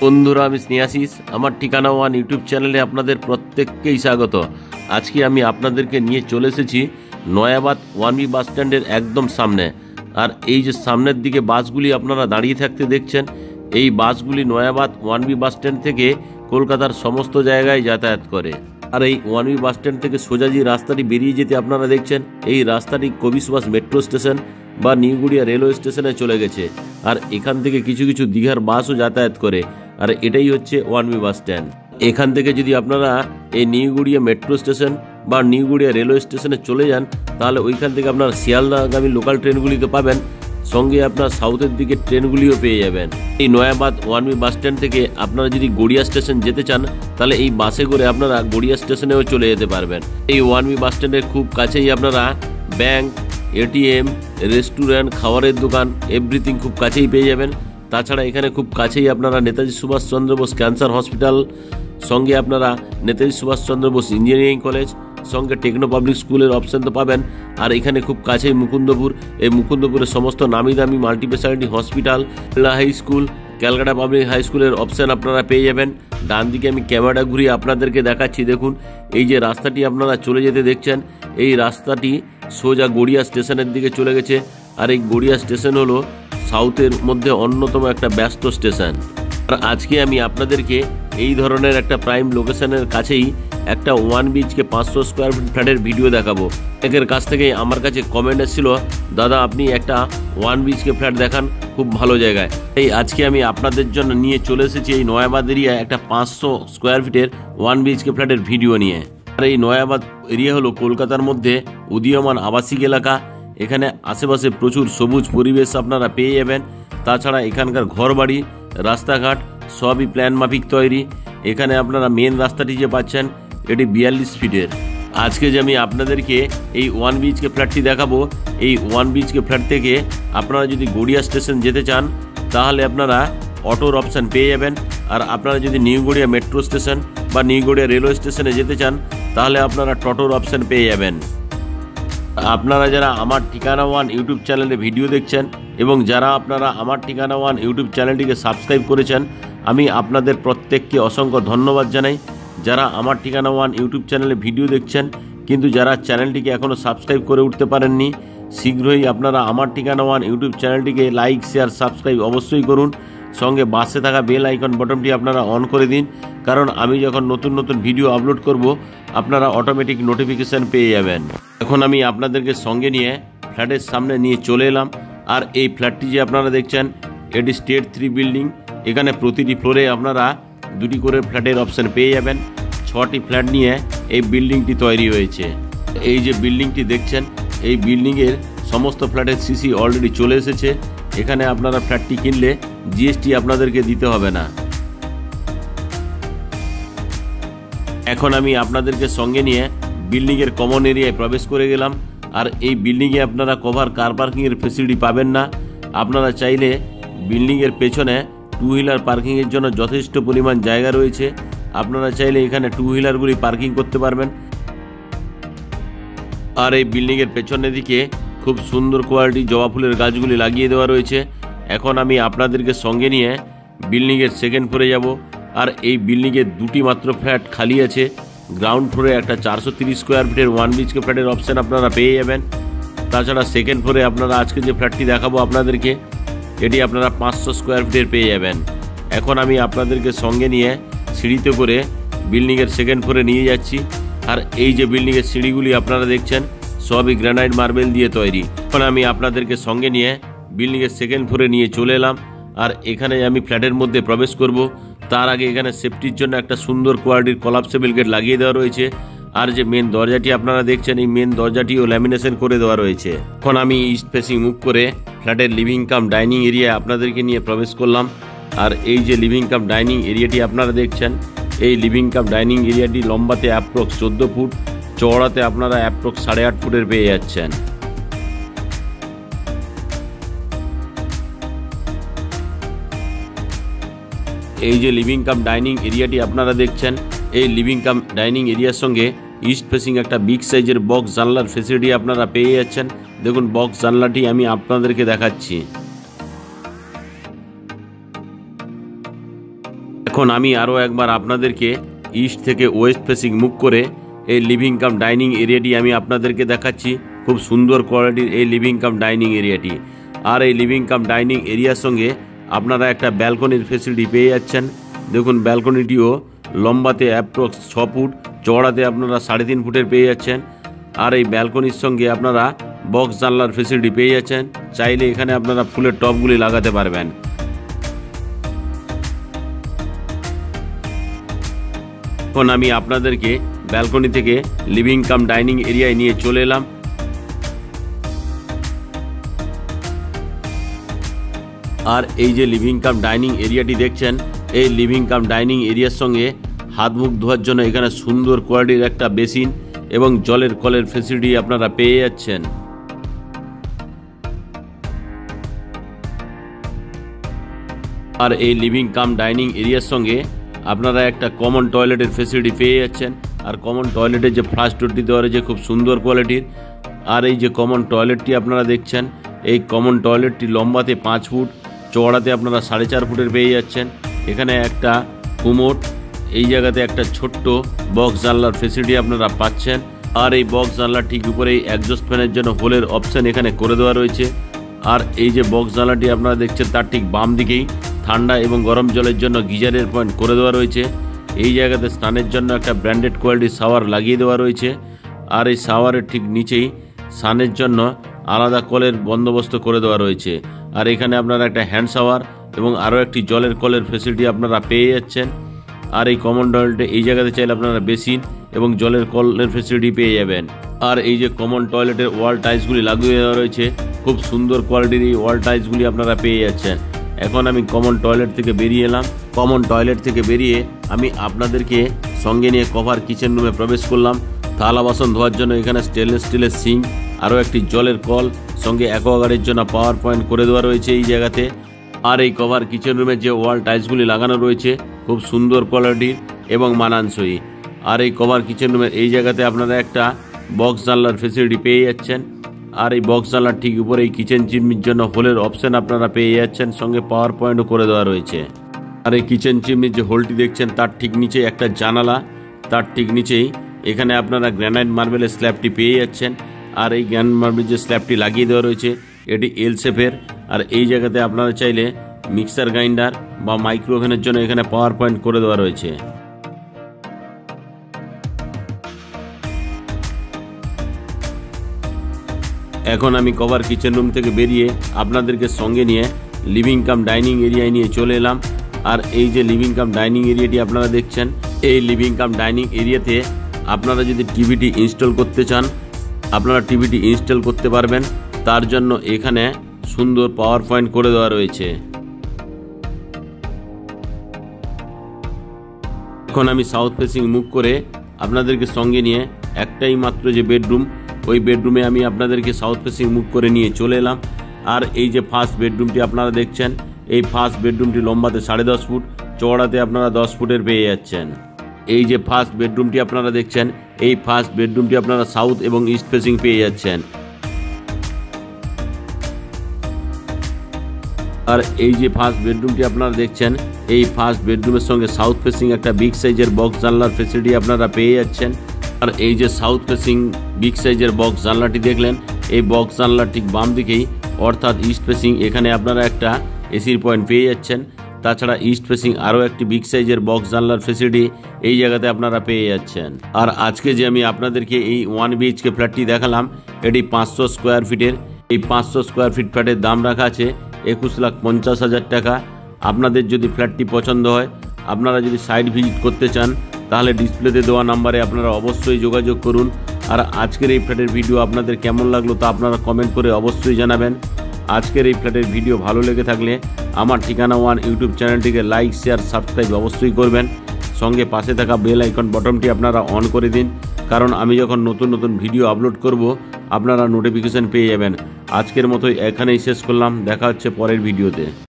বন্ধুরা, আমি স্নেহাশিস। আমার ঠিকানা ওয়ান ইউটিউব চ্যানেলে আপনাদের প্রত্যেককেই স্বাগত। আজকে আমি আপনাদেরকে নিয়ে চলে এসেছি নয়াবাদ 1B বাস স্ট্যান্ডের একদম সামনে। আর এই যে সামনের দিকে বাসগুলি আপনারা দাঁড়িয়ে থাকতে দেখছেন, এই বাসগুলি নয়াবাদ 1B বাস স্ট্যান্ড থেকে কলকাতার সমস্ত জায়গায় যাতায়াত করে। আর এই 1B বাস স্ট্যান্ড থেকে সোজা যে রাস্তাটি বেরিয়ে যেতে আপনারা দেখছেন, এই রাস্তাটি কবি সুভাষ মেট্রো স্টেশন বা নিউগুড়িয়া রেলওয়ে স্টেশনে চলে গেছে। আর এখান থেকে কিছু কিছু দীঘার বাসও যাতায়াত করে। আর এটাই হচ্ছে 1B বাস স্ট্যান্ড। এখান থেকে যদি আপনারা এই নিউগুড়িয়া মেট্রো স্টেশন বা নিউগুড়িয়া রেলওয়ে স্টেশনে চলে যান, তাহলে ওইখান থেকে আপনারা শিয়ালদাগামী লোকাল ট্রেনগুলি তো পাবেন, সঙ্গে আপনার সাউথের দিকে ট্রেনগুলিও পেয়ে যাবেন। এই নয়াবাদ 1B বাস স্ট্যান্ড থেকে আপনারা যদি গড়িয়া স্টেশন যেতে চান, তাহলে এই বাসে করে আপনারা গড়িয়া স্টেশনেও চলে যেতে পারবেন। এই 1B বাস স্ট্যান্ডের খুব কাছেই আপনারা ব্যাংক, এটিএম, রেস্টুরেন্ট, খাবারের দোকান, এভরিথিং খুব কাছেই পেয়ে যাবেন। তাছাড়া এখানে খুব কাছেই আপনারা নেতাজি সুভাষচন্দ্র বোস ক্যান্সার হসপিটাল, সঙ্গে আপনারা নেতাজি সুভাষচন্দ্র বোস ইঞ্জিনিয়ারিং কলেজ, সঙ্গে টেকনো পাবলিক স্কুলের অপশান তো পাবেন। আর এখানে খুব কাছেই মুকুন্দপুর, এই মুকুন্দপুরের সমস্ত নামি দামি multispeciality hospital, high school, Calcutta public high স্কুলের অপশান আপনারা পেয়ে যাবেন। ডান দিকে আমি ক্যামেরাটা ঘুরিয়ে আপনাদেরকে দেখাচ্ছি। দেখুন, এই যে রাস্তাটি আপনারা চলে যেতে দেখছেন, এই রাস্তাটি সোজা গড়িয়া স্টেশনের দিকে চলে গেছে। আর এই গড়িয়া স্টেশন হলো সাউথের মধ্যে অন্যতম একটা ব্যস্ত স্টেশন। আর আজকে আমি আপনাদেরকে এই ধরনের একটা প্রাইম লোকেশনের কাছেই একটা 1BHK 500 স্কোয়ার ফিট ফ্ল্যাটের ভিডিও দেখাবো। একের কাছ থেকে আমার কাছে কমেন্ট এসেছিল, দাদা আপনি একটা 1BHK ফ্ল্যাট দেখান, খুব ভালো জায়গায়। এই আজকে আমি আপনাদের জন্য নিয়ে চলে এসেছি এই নয়াবাদ এরিয়া একটা 500 স্কোয়ার ফিটের 1BHK ফ্ল্যাটের ভিডিও নিয়ে। আর এই নয়াবাদ এরিয়া হলো কলকাতার মধ্যে উদীয়মান আবাসিক এলাকা। এখানে আশেপাশে প্রচুর সবুজ পরিবেশ আপনারা পেয়ে যাবেন। তাছাড়া এখানকার ঘরবাড়ি, রাস্তাঘাট সবই প্ল্যান মাফিক তৈরি। এখানে আপনারা মেন রাস্তাটি যে পাচ্ছেন, এটি 42 ফিটের। আজকে যে আমি আপনাদেরকে এই 1BHK ফ্ল্যাটটি দেখাবো, এই 1BHK ফ্ল্যাট থেকে আপনারা যদি গড়িয়া স্টেশন যেতে চান, তাহলে আপনারা অটোর অপশান পেয়ে যাবেন। আর আপনারা যদি নিউগড়িয়া মেট্রো স্টেশন বা নিউগড়িয়া রেলওয়ে স্টেশনে যেতে চান, তাহলে আপনারা টোটোর অপশান পেয়ে যাবেন। আপনারা যারা আমার ঠিকানা ওয়ান ইউটিউব চ্যানেলে ভিডিও দেখছেন এবং যারা আপনারা আমার ঠিকানা ওয়ান ইউটিউব চ্যানেলটিকে সাবস্ক্রাইব করেছেন, আমি আপনাদের প্রত্যেককে অসংখ্য ধন্যবাদ জানাই। যারা আমার ঠিকানা ওয়ান ইউটিউব চ্যানেলে ভিডিও দেখছেন কিন্তু যারা চ্যানেলটিকে এখনও সাবস্ক্রাইব করে উঠতে পারেননি, শীঘ্রই আপনারা আমার ঠিকানা ওয়ান ইউটিউব চ্যানেলটিকে লাইক, শেয়ার, সাবস্ক্রাইব অবশ্যই করুন। সঙ্গে পাশে থাকা বেল আইকন বটনটি আপনারা অন করে দিন, কারণ আমি যখন নতুন নতুন ভিডিও আপলোড করব, আপনারা অটোমেটিক নোটিফিকেশান পেয়ে যাবেন। এখন আমি আপনাদেরকে সঙ্গে নিয়ে ফ্ল্যাটের সামনে নিয়ে চলে এলাম। আর এই ফ্ল্যাটটি যে আপনারা দেখছেন, এটি স্টেট 3 বিল্ডিং। এখানে প্রতিটি ফ্লোরে আপনারা 2টি করে ফ্ল্যাটের অপশান পেয়ে যাবেন। 6টি ফ্ল্যাট নিয়ে এই বিল্ডিংটি তৈরি হয়েছে। এই যে বিল্ডিংটি দেখছেন, এই বিল্ডিংয়ের সমস্ত ফ্ল্যাটের সিসি অলরেডি চলে এসেছে। এখানে আপনারা ফ্ল্যাটটি কিনলে জিএসটি আপনাদেরকে দিতে হবে না। এখন আমি আপনাদেরকে সঙ্গে নিয়ে বিল্ডিংয়ের কমন এরিয়ায় প্রবেশ করে গেলাম। আর এই বিল্ডিংয়ে আপনারা কভার কার পার্কিংয়ের ফেসিলিটি পাবেন না। আপনারা চাইলে বিল্ডিংয়ের পেছনে 2 হুইলার পার্কিংয়ের জন্য যথেষ্ট পরিমাণ জায়গা রয়েছে। আপনারা চাইলে এখানে 2 হুইলারগুলি পার্কিং করতে পারবেন। আর এই বিল্ডিংয়ের পেছনের দিকে খুব সুন্দর কোয়ালিটি জবা ফুলের গাছগুলি লাগিয়ে দেওয়া রয়েছে। এখন আমি আপনাদেরকে সঙ্গে নিয়ে বিল্ডিংয়ের সেকেন্ড ফ্লোরে যাব। আর এই বিল্ডিংয়ের 2টি মাত্র ফ্ল্যাট খালি আছে। গ্রাউন্ড ফ্লোরে একটা 430 স্কোয়ার ফিটের 1BHK ফ্ল্যাটের অপশান আপনারা পেয়ে যাবেন। তাছাড়া সেকেন্ড ফ্লোরে আপনারা আজকে যে ফ্ল্যাটটি দেখাবো আপনাদেরকে, এটি আপনারা 500 স্কোয়ার ফিটের পেয়ে যাবেন। এখন আমি আপনাদেরকে সঙ্গে নিয়ে সিঁড়িতে করে বিল্ডিংয়ের সেকেন্ড ফ্লোরে নিয়ে যাচ্ছি। আর এই যে বিল্ডিংয়ের সিঁড়িগুলি আপনারা দেখছেন, সবই গ্রানাইট মার্বেল দিয়ে তৈরি। এখন আমি আপনাদেরকে সঙ্গে নিয়ে বিল্ডিংয়ের সেকেন্ড ফ্লোরে নিয়ে চলে এলাম। আর এখানে আমি ফ্ল্যাটের মধ্যে প্রবেশ করব। তার আগে এখানে সেফটির জন্য একটা সুন্দর কোয়ালিটির কলাপসেবল গেট লাগিয়ে দেওয়া রয়েছে। আর যে মেন দরজাটি আপনারা দেখছেন, এই মেন দরজাটিও ল্যামিনেশন করে দেওয়া রয়েছে। এখন আমি ইস্ট ফেসিং মুভ করে ফ্ল্যাটের লিভিং কাম ডাইনিং এরিয়ায় আপনাদেরকে নিয়ে প্রবেশ করলাম। আর এই যে লিভিং কাম ডাইনিং এরিয়াটি আপনারা দেখছেন, এই লিভিং কাম ডাইনিং এরিয়াটি লম্বাতে অ্যাপ্রক্স 14 ফুট, চওড়াতে আপনারা অ্যাপ্রক্স 8.5 ফুটের পেয়ে যাচ্ছেন। এই যে লিভিং কাম ডাইনিং এরিয়াটি আপনারা দেখছেন, এই লিভিং কাম ডাইনিং এরিয়ার সঙ্গে ইস্ট ফেসিং একটা বিগ সাইজের বক্স জানলার ফেসিলিটি আপনারা পেয়ে যাচ্ছেন। দেখুন, বক্স জানলাটি আমি আপনাদেরকে দেখাচ্ছি। এখন আমি আরও একবার আপনাদেরকে ইস্ট থেকে ওয়েস্ট ফেসিং মুভ করে এই লিভিং কাম ডাইনিং এরিয়াটি আমি আপনাদেরকে দেখাচ্ছি। খুব সুন্দর কোয়ালিটির এই লিভিং কাম ডাইনিং এরিয়াটি। আর এই লিভিং কাম ডাইনিং এরিয়ার সঙ্গে আপনারা একটা ব্যালকনির ফেসিলিটি পেয়ে যাচ্ছেন। দেখুন ব্যালকনিটিও লম্বাতে অ্যাপ্রক্স 6 ফুট, চওড়াতে আপনারা 3.5 ফুটের পেয়ে যাচ্ছেন। আর এই ব্যালকনির সঙ্গে আপনারা বক্স জানলার ফেসিলিটি পেয়ে যাচ্ছেন। চাইলে এখানে আপনারা ফুলের টবগুলি লাগাতে পারবেন। এখন আমি আপনাদেরকে ব্যালকনি থেকে লিভিং কাম ডাইনিং এরিয়ায় নিয়ে চলে এলাম। আর এই যে লিভিং কাম ডাইনিং এরিয়াটি দেখছেন, এই লিভিং কাম ডাইনিং এরিয়ার সঙ্গে হাত মুখ ধোয়ার জন্য এখানে সুন্দর কোয়ালিটির একটা বেসিন এবং জলের কলের ফেসিলিটি আপনারা পেয়ে যাচ্ছেন। আর এই লিভিং কাম ডাইনিং এরিয়ার সঙ্গে আপনারা একটা কমন টয়লেটের ফেসিলিটি পেয়ে যাচ্ছেন। আর কমন টয়লেটের যে ফ্লাশ ডোরটি দেওয়া রয়েছে খুব সুন্দর কোয়ালিটির। আর এই যে কমন টয়লেটটি আপনারা দেখছেন, এই কমন টয়লেটটি লম্বাতে 5 ফুট, চওড়াতে আপনারা 4.5 ফুটের পেয়ে যাচ্ছেন। এখানে একটা কুমোড, এই জায়গাতে একটা ছোট্ট বক্স জানলার ফেসিলিটি আপনারা পাচ্ছেন। আর এই বক্স জানলার ঠিক উপরেই এক্সস্ট ফ্যানের জন্য হোলের অপশন এখানে করে দেওয়া রয়েছে। আর এই যে বক্স জানলাটি আপনারা দেখছেন, তার ঠিক বাম দিকেই ঠান্ডা এবং গরম জলের জন্য গিজারের পয়েন্ট করে দেওয়া রয়েছে। এই জায়গাতে স্নানের জন্য একটা ব্র্যান্ডেড কোয়ালিটির শাওয়ার লাগিয়ে দেওয়া রয়েছে। আর এই শাওয়ারের ঠিক নিচেই স্নানের জন্য আলাদা কলের বন্দোবস্ত করে দেওয়া রয়েছে। আর এখানে আপনারা একটা হ্যান্ড শাওয়ার এবং আরও একটি জলের কলের ফেসিলিটি আপনারা পেয়ে যাচ্ছেন। আর এই কমন টয়লেটে এই জায়গাতে চাইলে আপনারা বেসিন এবং জলের কলের ফেসিলিটি পেয়ে যাবেন। আর এই যে কমন টয়লেটের ওয়াল টাইলসগুলি লাগিয়ে দেওয়া রয়েছে, খুব সুন্দর কোয়ালিটির এই ওয়াল টাইলসগুলি আপনারা পেয়ে যাচ্ছেন। এখন আমি কমন টয়লেট থেকে বেরিয়ে এলাম। কমন টয়লেট থেকে বেরিয়ে আমি আপনাদেরকে সঙ্গে নিয়ে কভার কিচেন রুমে প্রবেশ করলাম। থালা বাসন ধোয়ার জন্য এখানে স্টেনলেস স্টিলের সিঙ্ক, আরও একটি জলের কল, সঙ্গে অ্যাকোয়াগার্ডের জন্য পাওয়ার পয়েন্ট করে দেওয়া রয়েছে এই জায়গাতে। আর এই কভার কিচেন রুমের যে ওয়াল টাইলসগুলি লাগানো রয়েছে খুব সুন্দর কোয়ালিটির এবং মানানসই। আর এই কভার কিচেন রুমের এই জায়গাতে আপনারা একটা বক্স জানলার ফেসিলিটি পেয়ে যাচ্ছেন। আর এই বক্স জানলার ঠিক উপরে এই কিচেন চিমনির জন্য হোলের অপশন আপনারা পেয়ে যাচ্ছেন, সঙ্গে পাওয়ার পয়েন্টও করে দেওয়া রয়েছে। আর এই কিচেন চিমনির যে হোলটি দেখছেন, তার ঠিক নিচে একটা জানালা, তার ঠিক নিচেই এখানে আপনারা গ্রানাইট মার্বেলের স্ল্যাবটি পেয়ে যাচ্ছেন। আর এই গ্রানাইট মার্বেলের যে স্ল্যাবটি লাগিয়ে দেওয়া রয়েছে এটি এল শেপের। আর এই জায়গাতে আপনারা চাইলে মিক্সার গ্রাইন্ডার বা মাইক্রোওভেনের জন্য এখানে পাওয়ার পয়েন্ট করে দেওয়া রয়েছে। এখন আমি কভার কিচেন রুম থেকে বেরিয়ে আপনাদেরকে সঙ্গে নিয়ে লিভিং কাম ডাইনিং এরিয়ায় নিয়ে চলে এলাম। আর এই যে লিভিং কাম ডাইনিং এরিয়াটি আপনারা দেখছেন, এই লিভিং কাম ডাইনিং এরিয়াতে আপনারা যদি টিভিটি ইনস্টল করতে চান, আপনারা টিভিটি ইনস্টল করতে পারবেন। তার জন্য এখানে সুন্দর পাওয়ার পয়েন্ট করে দেওয়া রয়েছে। এখন আমি সাউথ ফেসিং মুভ করে আপনাদেরকে সঙ্গে নিয়ে একটাই মাত্র যে বেডরুম, ওই বেডরুমে আমি আপনাদেরকে সাউথ ফেসিং মুভ করে নিয়ে চলে এলাম। আর এই যে ফার্স্ট বেডরুমটি আপনারা দেখছেন, এই ফার্স্ট বেডরুমটি লম্বাতে 10.5 ফুট, চওড়াতে আপনারা 10 ফুটের পেয়ে যাচ্ছেন। এই যে ফার্স্ট বেডরুমটি আপনারা দেখছেন, এই ফার্স্ট বেডরুমটি আপনারা সাউথ এবং ইস্ট ফেসিং পেয়ে যাচ্ছেন। আর এই যে ফার্স্ট বেডরুমটি আপনারা দেখছেন, এই ফার্স্ট বেডরুমের সঙ্গে সাউথ ফেসিং একটা বিগ সাইজের বক্স জানলার ফেসিলিটি আপনারা পেয়ে যাচ্ছেন। আর এই যে সাউথ ফেসিং বিগ সাইজের বক্স জানলাটি দেখলেন, এই বক্স জানলার ঠিক বাম দিকেই অর্থাৎ ইস্ট ফেসিং, এখানে আপনারা একটা এসির পয়েন্ট পেয়ে যাচ্ছেন। তাছাড়া ইস্ট ফেসিং আরও একটি বিগ সাইজের বক্স জানলার ফেসিলিটি এই জায়গাতে আপনারা পেয়ে যাচ্ছেন। আর আজকে যে আমি আপনাদেরকে এই 1 BHK ফ্ল্যাটটি দেখালাম, এটি 500 স্কোয়ার ফিটের। এই 500 স্কোয়ার ফিট ফ্ল্যাটের দাম রাখা আছে 21,50,000 টাকা। আপনাদের যদি ফ্ল্যাটটি পছন্দ হয়, আপনারা যদি সাইট ভিজিট করতে চান, তাহলে ডিসপ্লেতে দেওয়া নাম্বারে আপনারা অবশ্যই যোগাযোগ করুন। আর আজকের এই ফ্ল্যাটের ভিডিও আপনাদের কেমন লাগলো তা আপনারা কমেন্ট করে অবশ্যই জানাবেন। আজকের এই ফ্ল্যাটের ভিডিও ভালো লেগে থাকলে আমার ঠিকানা ওয়ান ইউটিউব চ্যানেলটিকে লাইক, শেয়ার, সাবস্ক্রাইব অবশ্যই করবেন। সঙ্গে পাশে থাকা বেল আইকন বটনটি আপনারা অন করে দিন, কারণ আমি যখন নতুন নতুন ভিডিও আপলোড করব আপনারা নোটিফিকেশন পেয়ে যাবেন। আজকের মতোই এখানেই শেষ করলাম, দেখা হচ্ছে পরের ভিডিওতে।